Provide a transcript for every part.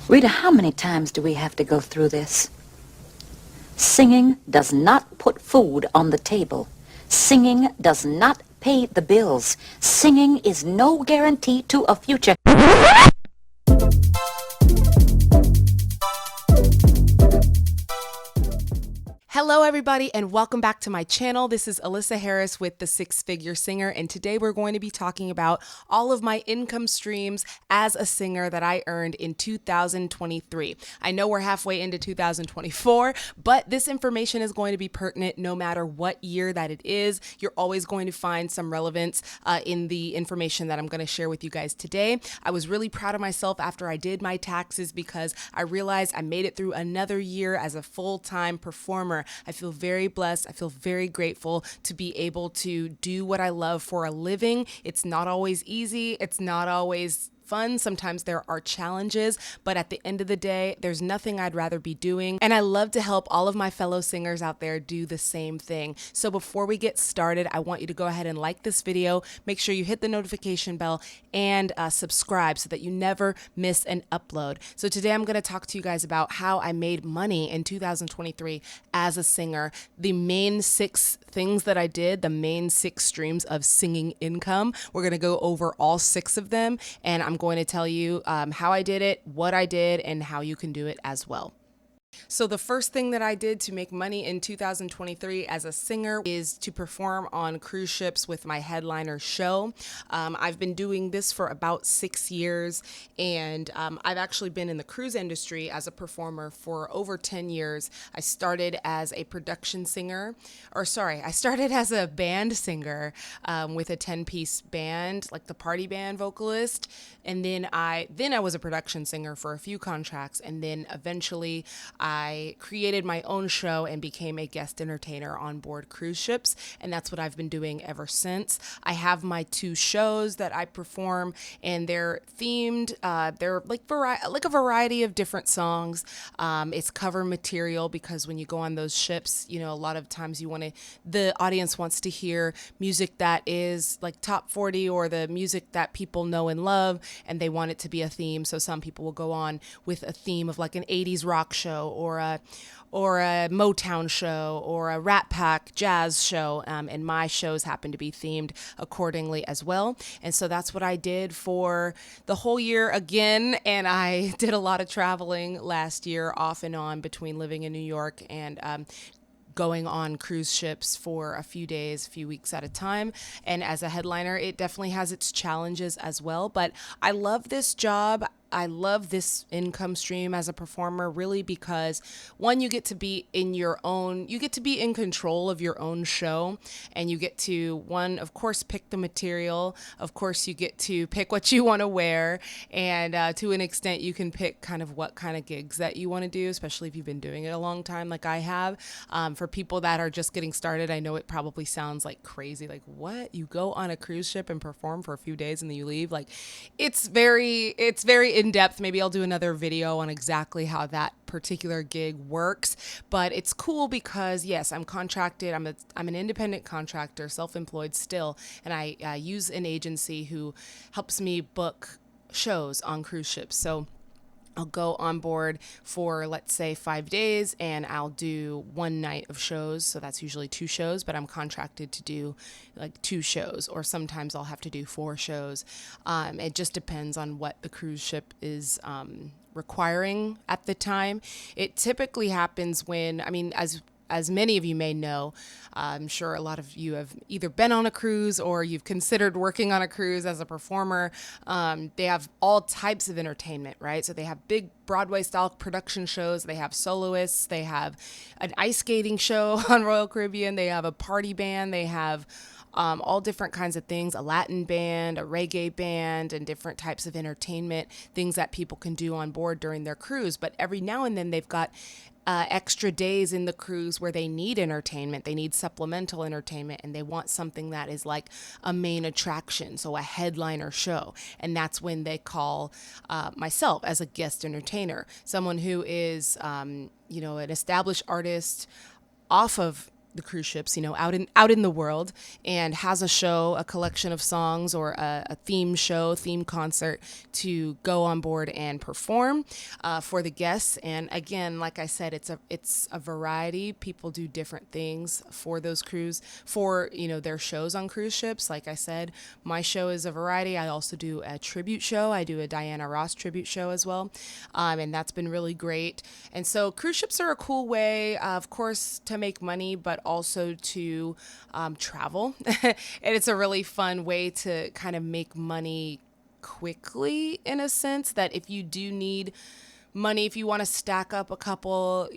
Rita, how many times do we have to go through this? Singing does not put food on the table. Singing does not pay the bills. Singing is no guarantee to a future. Hello everybody and welcome back to my channel. This is Alyssa Harris with The Six Figure Singer, and today we're going to be talking about all of my income streams as a singer that I earned in 2023. I know we're halfway into 2024, but this information is going to be pertinent no matter what year that it is. You're always going to find some relevance in the information that I'm going to share with you guys today. I was really proud of myself after I did my taxes because I realized I made it through another year as a full-time performer. I feel very blessed. I feel very grateful to be able to do what I love for a living. It's not always easy. It's not always fun. Sometimes there are challenges, but at the end of the day, there's nothing I'd rather be doing. And I love to help all of my fellow singers out there do the same thing. So before we get started, I want you to go ahead and like this video. Make sure you hit the notification bell and subscribe so that you never miss an upload. So today I'm going to talk to you guys about how I made money in 2023 as a singer. The main 6 things that I did, the main 6 streams of singing income. We're going to go over all 6 of them, and I'm going to tell you how I did it, what I did, and how you can do it as well. So the first thing that I did to make money in 2023 as a singer is to perform on cruise ships with my headliner show. I've been doing this for about 6 years, and I've actually been in the cruise industry as a performer for over 10 years. I started as a production singer, I started as a band singer with a 10-piece band, like the party band vocalist, and then I was a production singer for a few contracts, and then eventually I created my own show and became a guest entertainer on board cruise ships, and that's what I've been doing ever since. I have my 2 shows that I perform, and they're themed. They're like a variety of different songs. It's cover material because when you go on those ships, you know, a lot of times the audience wants to hear music that is like top 40 or the music that people know and love, and they want it to be a theme. So some people will go on with a theme of like an 80s rock show or a Motown show or a Rat Pack jazz show, and my shows happen to be themed accordingly as well. And so that's what I did for the whole year again, and I did a lot of traveling last year off and on between living in New York and going on cruise ships for a few days, a few weeks at a time. And as a headliner, it definitely has its challenges as well, but I love this job. I love this income stream as a performer really because one, you get to be in control of your own show, and you get to, one, of course, pick the material. Of course, you get to pick what you want to wear, and to an extent, you can pick kind of what kind of gigs that you want to do, especially if you've been doing it a long time like I have. For people that are just getting started, I know it probably sounds like crazy, like what? You go on a cruise ship and perform for a few days and then you leave? Like, it's very in depth. Maybe I'll do another video on exactly how that particular gig works, but it's cool because yes, I'm contracted. I'm an independent contractor, self-employed still, and I use an agency who helps me book shows on cruise ships. So I'll go on board for, let's say, 5 days, and I'll do 1 night of shows. So that's usually 2 shows, but I'm contracted to do like 2 shows, or sometimes I'll have to do 4 shows. It just depends on what the cruise ship is requiring at the time. It typically happens when, as many of you may know, I'm sure a lot of you have either been on a cruise or you've considered working on a cruise as a performer. They have all types of entertainment, right? So they have big Broadway style production shows. They have soloists. They have an ice skating show on Royal Caribbean. They have a party band. They have all different kinds of things, a Latin band, a reggae band, and different types of entertainment, things that people can do on board during their cruise. But every now and then they've got extra days in the cruise where they need entertainment, they need supplemental entertainment, and they want something that is like a main attraction, so a headliner show. And that's when they call myself as a guest entertainer, someone who is, an established artist off of the cruise ships, out in the world, and has a show, a collection of songs, or a theme show, theme concert to go on board and perform for the guests. And again, like I said, it's a variety. People do different things for those for their shows on cruise ships. Like I said, my show is a variety. I also do a tribute show. I do a Diana Ross tribute show as well, and that's been really great. And so cruise ships are a cool way, of course, to make money, but also to travel. And it's a really fun way to kind of make money quickly, in a sense that if you do need money, if you want to stack up a couple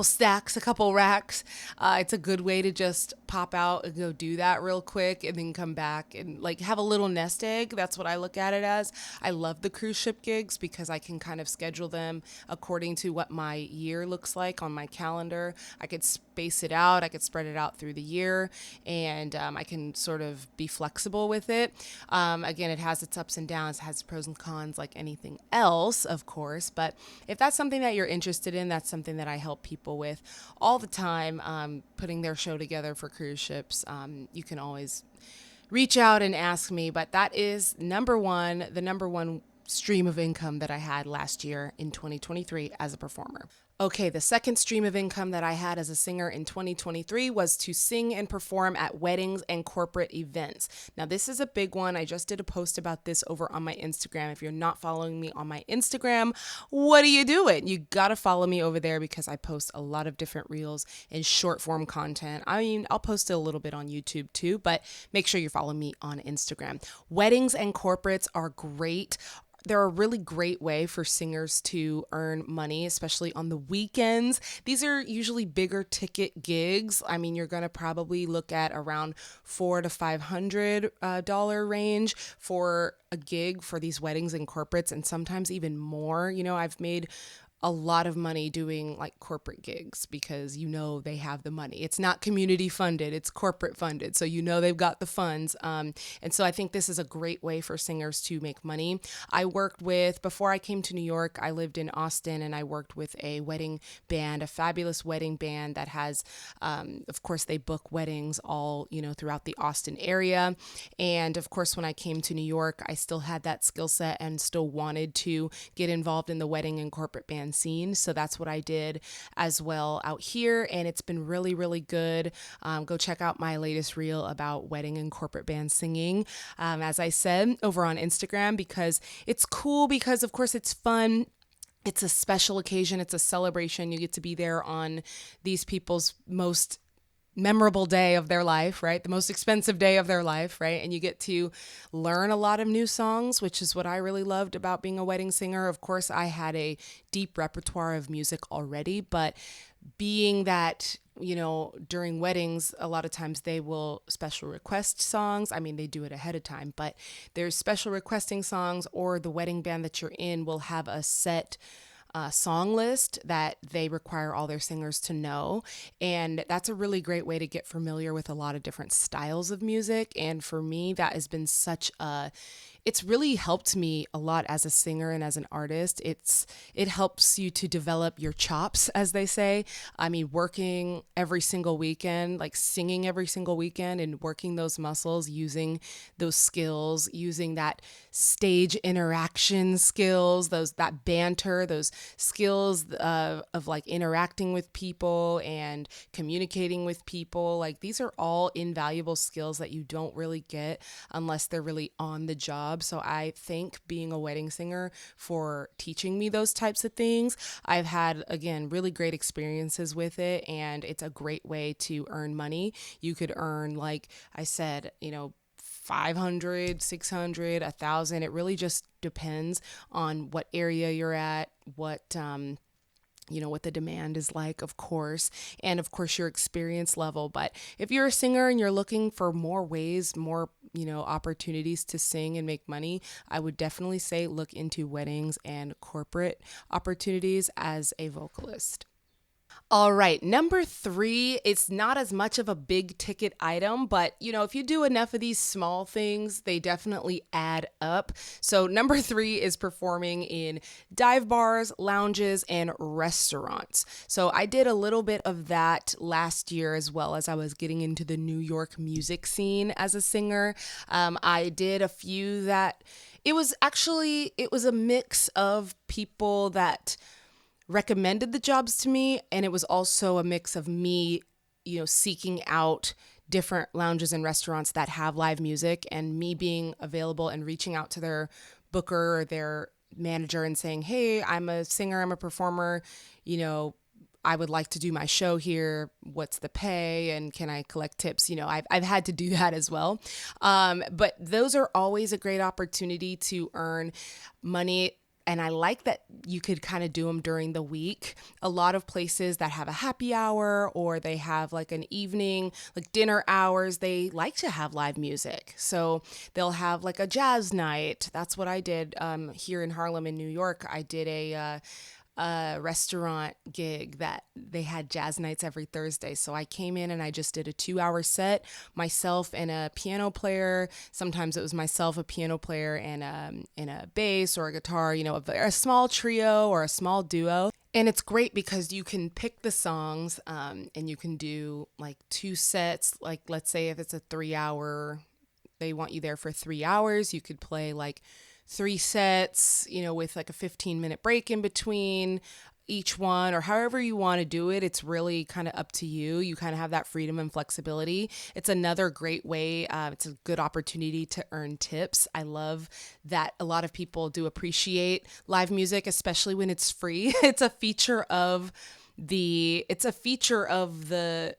stacks, a couple racks, it's a good way to just pop out and go do that real quick and then come back and like have a little nest egg. That's what I look at it as. I love the cruise ship gigs because I can kind of schedule them according to what my year looks like on my calendar. I could space it out. I could spread it out through the year, and I can sort of be flexible with it. Again, it has its ups and downs, it has pros and cons like anything else, of course. But if that's something that you're interested in, that's something that I help people with all the time, putting their show together for cruise ships. You can always reach out and ask me, but that is the number one stream of income that I had last year in 2023 as a performer. Okay, the second stream of income that I had as a singer in 2023 was to sing and perform at weddings and corporate events. Now, this is a big one. I just did a post about this over on my Instagram. If you're not following me on my Instagram, what are you doing? You gotta follow me over there because I post a lot of different reels and short form content. I mean, I'll post it a little bit on YouTube too, but make sure you follow me on Instagram. Weddings and corporates are great. They're a really great way for singers to earn money, especially on the weekends. These are usually bigger ticket gigs. I mean, you're going to probably look at around $400 to $500 range for a gig for these weddings and corporates, and sometimes even more. I've made a lot of money doing like corporate gigs because they have the money. It's not community funded, it's corporate funded. So they've got the funds. And so I think this is a great way for singers to make money. Before I came to New York, I lived in Austin, and I worked with a wedding band, a fabulous wedding band that has, of course, they book weddings all, throughout the Austin area. And of course, when I came to New York, I still had that skill set and still wanted to get involved in the wedding and corporate band scene. So that's what I did as well out here. And it's been really, really good. Go check out my latest reel about wedding and corporate band singing, as I said, over on Instagram, because it's cool because, of course, it's fun. It's a special occasion. It's a celebration. You get to be there on these people's most memorable day of their life, right? The most expensive day of their life, right? And you get to learn a lot of new songs, which is what I really loved about being a wedding singer. Of course, I had a deep repertoire of music already, but being that, during weddings, a lot of times they will special request songs. I mean, they do it ahead of time, but there's special requesting songs, or the wedding band that you're in will have a set song list that they require all their singers to know. And that's a really great way to get familiar with a lot of different styles of music. And for me, that has been it's really helped me a lot as a singer and as an artist. It helps you to develop your chops, as they say. I mean, working every single weekend, like singing every single weekend and working those muscles, using those skills, using that stage interaction skills, that banter, those skills of like interacting with people and communicating with people. Like, these are all invaluable skills that you don't really get unless they're really on the job. So I thank being a wedding singer for teaching me those types of things. I've had, again, really great experiences with it, and it's a great way to earn money. You could earn, like I said, 500, 600, 1,000. It really just depends on what area you're at, what the demand is like, of course, and of course your experience level. But if you're a singer and you're looking for more ways, more, opportunities to sing and make money, I would definitely say look into weddings and corporate opportunities as a vocalist. All right, number 3, it's not as much of a big ticket item, but if you do enough of these small things, they definitely add up. So number 3 is performing in dive bars, lounges, and restaurants. So I did a little bit of that last year as well as I was getting into the New York music scene as a singer. I did a few that it was a mix of people that recommended the jobs to me, and it was also a mix of me seeking out different lounges and restaurants that have live music, and me being available and reaching out to their booker or their manager and saying, hey, I'm a singer, I'm a performer, I would like to do my show here. What's the pay? And can I collect tips? I've had to do that as well. But those are always a great opportunity to earn money. And I like that you could kind of do them during the week. A lot of places that have a happy hour or they have like an evening, like dinner hours, they like to have live music. So they'll have like a jazz night. That's what I did here in Harlem in New York. I did a restaurant gig that they had jazz nights every Thursday. So I came in and I just did a 2-hour set, myself and a piano player. Sometimes it was myself, a piano player, and a bass or a guitar, a small trio or a small duo. And it's great because you can pick the songs and you can do like 2 sets. Like, let's say if it's a 3-hour, they want you there for 3 hours, you could play like 3 sets, with like a 15-minute break in between each one, or however you want to do it. It's really kind of up to you. You kind of have that freedom and flexibility. It's another great way. It's a good opportunity to earn tips. I love that a lot of people do appreciate live music, especially when it's free. It's a feature of the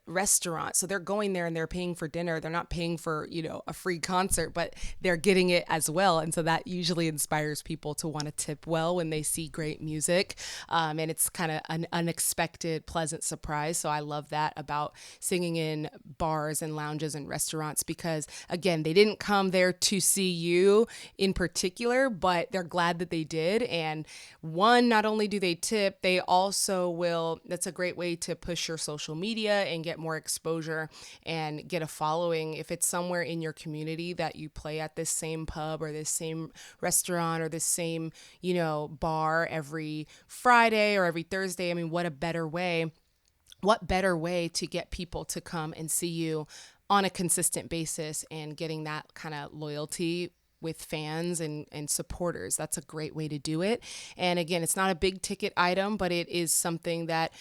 restaurant. So they're going there and they're paying for dinner. They're not paying for, a free concert, but they're getting it as well. And so that usually inspires people to want to tip well when they see great music. And it's kind of an unexpected, pleasant surprise. So I love that about singing in bars and lounges and restaurants, because again, they didn't come there to see you in particular, but they're glad that they did. And not only do they tip, they also that's a great way to push your social media and get more exposure and get a following. If it's somewhere in your community that you play at this same pub or this same restaurant or this same, bar every Friday or every Thursday, I mean, what better way to get people to come and see you on a consistent basis and getting that kind of loyalty with fans and supporters. That's a great way to do it. And again, it's not a big ticket item, but it is something that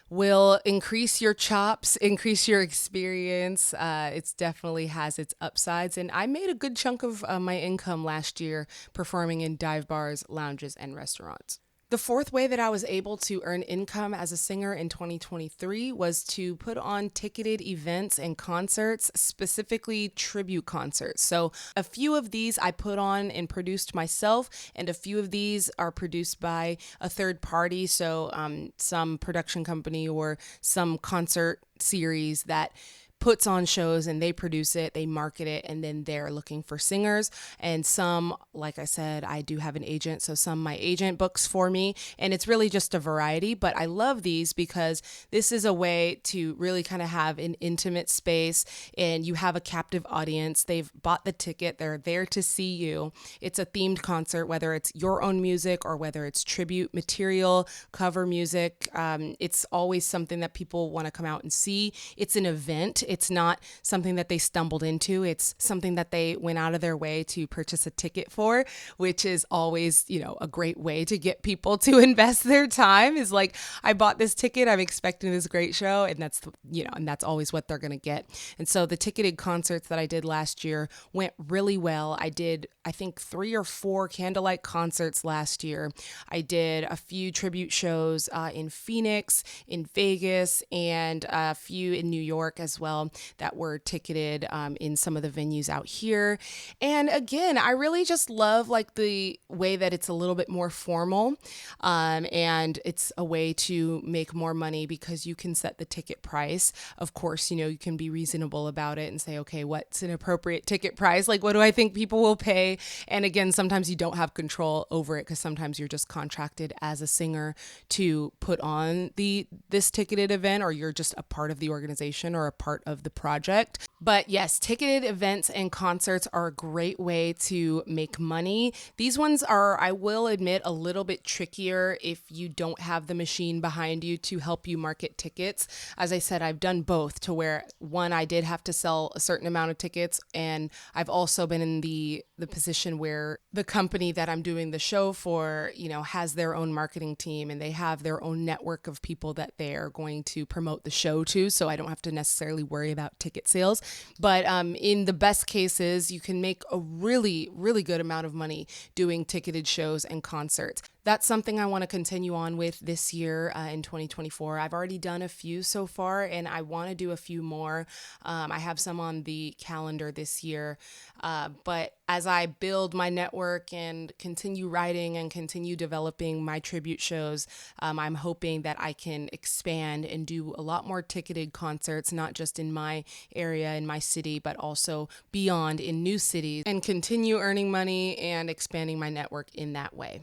will increase your chops, increase your experience. It definitely has its upsides. And I made a good chunk of my income last year performing in dive bars, lounges, and restaurants. The fourth way that I was able to earn income as a singer in 2023 was to put on ticketed events and concerts, specifically tribute concerts. So a few of these I put on and produced myself, and a few of these are produced by a third party. So some production company or some concert series that puts on shows and they produce it, they market it, and then they're looking for singers. And some, like I said, I do have an agent, so some my agent books for me, and it's really just a variety. But I love these because this is a way to really kind of have an intimate space, and you have a captive audience. They've bought the ticket, they're there to see you. It's a themed concert, whether it's your own music or whether it's tribute material, cover music. It's always something that people want to come out and see. It's an event. It's not something that they stumbled into. It's something that they went out of their way to purchase a ticket for, which is always, a great way to get people to invest their time. Is like, I bought this ticket, I'm expecting this great show, and that's always what they're going to get. And so the ticketed concerts that I did last year went really well. I did, I think, 3 or 4 candlelight concerts last year. I did a few tribute shows in Phoenix, in Vegas, and a few in New York as well. well that were ticketed in some of the venues out here. And again, I really just love like the way that it's a little bit more formal, and it's a way to make more money because you can set the ticket price. Of course, you can be reasonable about it and say, okay, what's an appropriate ticket price? Like, what do I think people will pay? And again, sometimes you don't have control over it because sometimes you're just contracted as a singer to put on this ticketed event, or you're just a part of the organization or a part of the project. But yes, ticketed events and concerts are a great way to make money. These ones are, I will admit, a little bit trickier if you don't have the machine behind you to help you market tickets. As I said, I've done both, to where one, I did have to sell a certain amount of tickets, and I've also been in the position where the company that I'm doing the show for, has their own marketing team, and they have their own network of people that they are going to promote the show to. So I don't have to necessarily worry about ticket sales. But in the best cases, you can make a really, really good amount of money doing ticketed shows and concerts. That's something I want to continue on with this year in 2024. I've already done a few so far, and I want to do a few more. I have some on the calendar this year. But as I build my network and continue writing and continue developing my tribute shows, I'm hoping that I can expand and do a lot more ticketed concerts, not just in my area, in my city, but also beyond in new cities, and continue earning money and expanding my network in that way.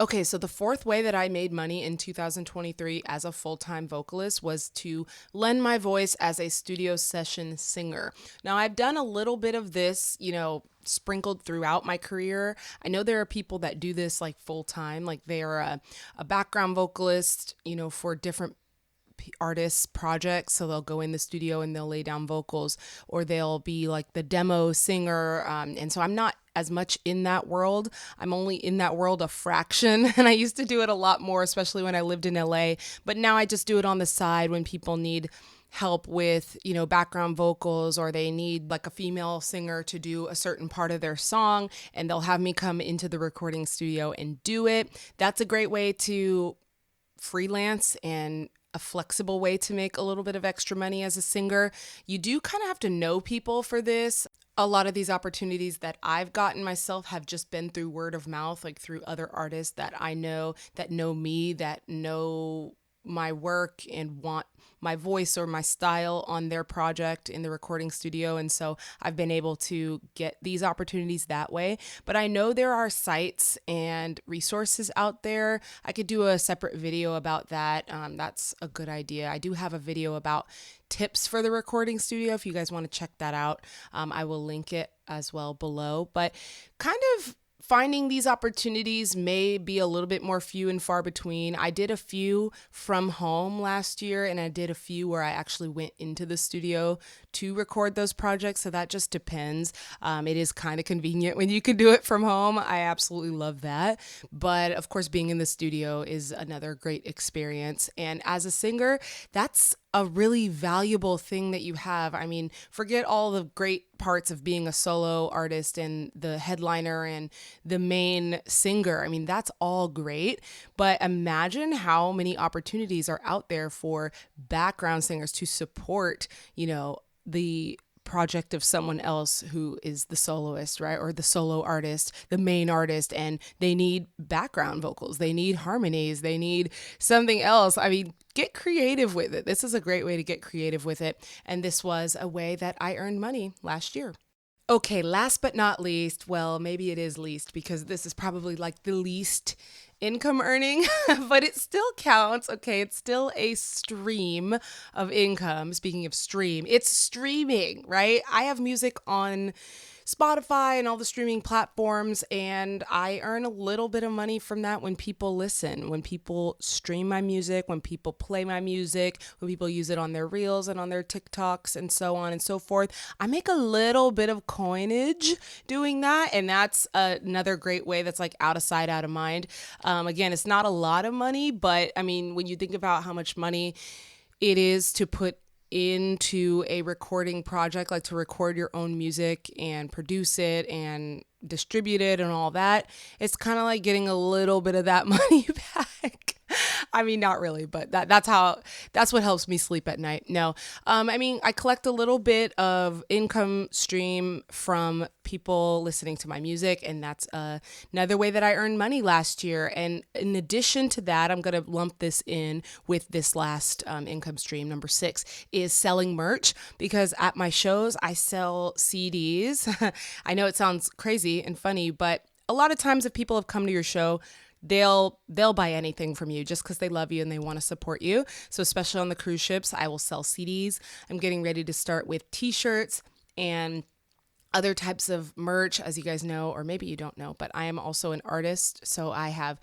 Okay, so the fourth way that I made money in 2023 as a full-time vocalist was to lend my voice as a studio session singer. Now, I've done a little bit of this, sprinkled throughout my career. I know there are people that do this like full-time, like they are a background vocalist, for different artists' projects. So they'll go in the studio and they'll lay down vocals, or they'll be like the demo singer. And so I'm not as much in that world. I'm only in that world a fraction. And I used to do it a lot more, especially when I lived in LA. But now I just do it on the side when people need help with, background vocals, or they need like a female singer to do a certain part of their song, and they'll have me come into the recording studio and do it. That's a great way to freelance and a flexible way to make a little bit of extra money as a singer. You do kind of have to know people for this. A lot of these opportunities that I've gotten myself have just been through word of mouth, like through other artists that I know, that know me, that know my work and want my voice or my style on their project in the recording studio. And so I've been able to get these opportunities that way. But I know there are sites and resources out there. I could do a separate video about that. That's a good idea. I do have a video about tips for the recording studio. If you guys want to check that out, I will link it as well below. But kind of finding these opportunities may be a little bit more few and far between. I did a few from home last year, and I did a few where I actually went into the studio to record those projects. So that just depends. It is kind of convenient when you can do it from home. I absolutely love that. But of course, being in the studio is another great experience. And as a singer, that's a really valuable thing that you have. I mean, forget all the great parts of being a solo artist and the headliner and the main singer. I mean, that's all great, but imagine how many opportunities are out there for background singers to support, the project of someone else who is the soloist, right? Or the solo artist, the main artist, and they need background vocals, they need harmonies, they need something else. I mean, get creative with it. This is a great way to get creative with it. And this was a way that I earned money last year. Okay, last but not least, well, maybe it is least because this is probably like the least income earning, but it still counts. Okay, it's still a stream of income. Speaking of stream, it's streaming, right? I have music on Spotify and all the streaming platforms, and I earn a little bit of money from that when people listen, when people stream my music, when people play my music, when people use it on their reels and on their TikToks and so on and so forth. I make a little bit of coinage doing that, and that's another great way that's like out of sight, out of mind. Again, it's not a lot of money, but I mean, when you think about how much money it is to put into a recording project, like to record your own music and produce it and distribute it and all that, it's kind of like getting a little bit of that money back. I mean, not really, but that's what helps me sleep at night. No, I mean, I collect a little bit of income stream from people listening to my music, and that's another way that I earned money last year. And in addition to that, I'm gonna lump this in with this last income stream. Number 6 is selling merch, because at my shows I sell CDs. I know it sounds crazy and funny, but a lot of times if people have come to your show, they'll buy anything from you just because they love you and they want to support you. So especially on the cruise ships, I will sell CDs. I'm getting ready to start with t-shirts and other types of merch, as you guys know, or maybe you don't know, but I am also an artist. So I have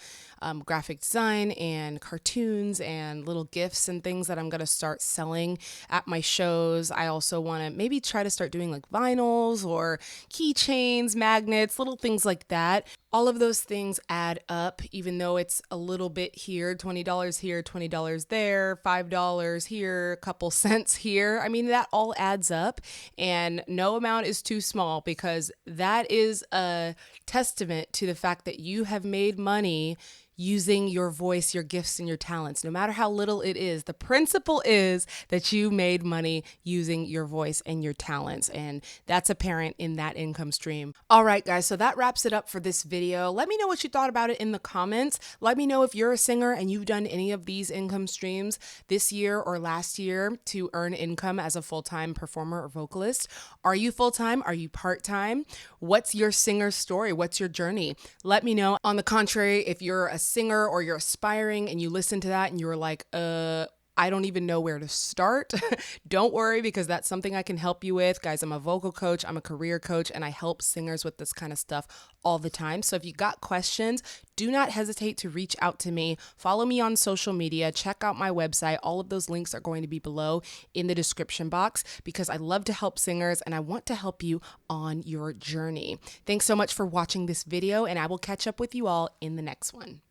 graphic design and cartoons and little gifts and things that I'm going to start selling at my shows. I also want to maybe try to start doing like vinyls or keychains, magnets, little things like that. All of those things add up, even though it's a little bit here, $20 here, $20 there, $5 here, a couple cents here. I mean, that all adds up, and no amount is too small, because that is a testament to the fact that you have made money using your voice, your gifts, and your talents. No matter how little it is, the principle is that you made money using your voice and your talents, and that's apparent in that income stream. All right, guys, so that wraps it up for this video. Let me know what you thought about it in the comments. Let me know if you're a singer and you've done any of these income streams this year or last year to earn income as a full-time performer or vocalist. Are you full-time? Are you part-time? What's your singer story? What's your journey? Let me know. On the contrary, if you're a singer or you're aspiring and you listen to that and you're like, I don't even know where to start, don't worry, because that's something I can help you with. Guys, I'm a vocal coach, I'm a career coach, and I help singers with this kind of stuff all the time. So if you got questions, do not hesitate to reach out to me. Follow me on social media. Check out my website. All of those links are going to be below in the description box, because I love to help singers and I want to help you on your journey. Thanks so much for watching this video, and I will catch up with you all in the next one.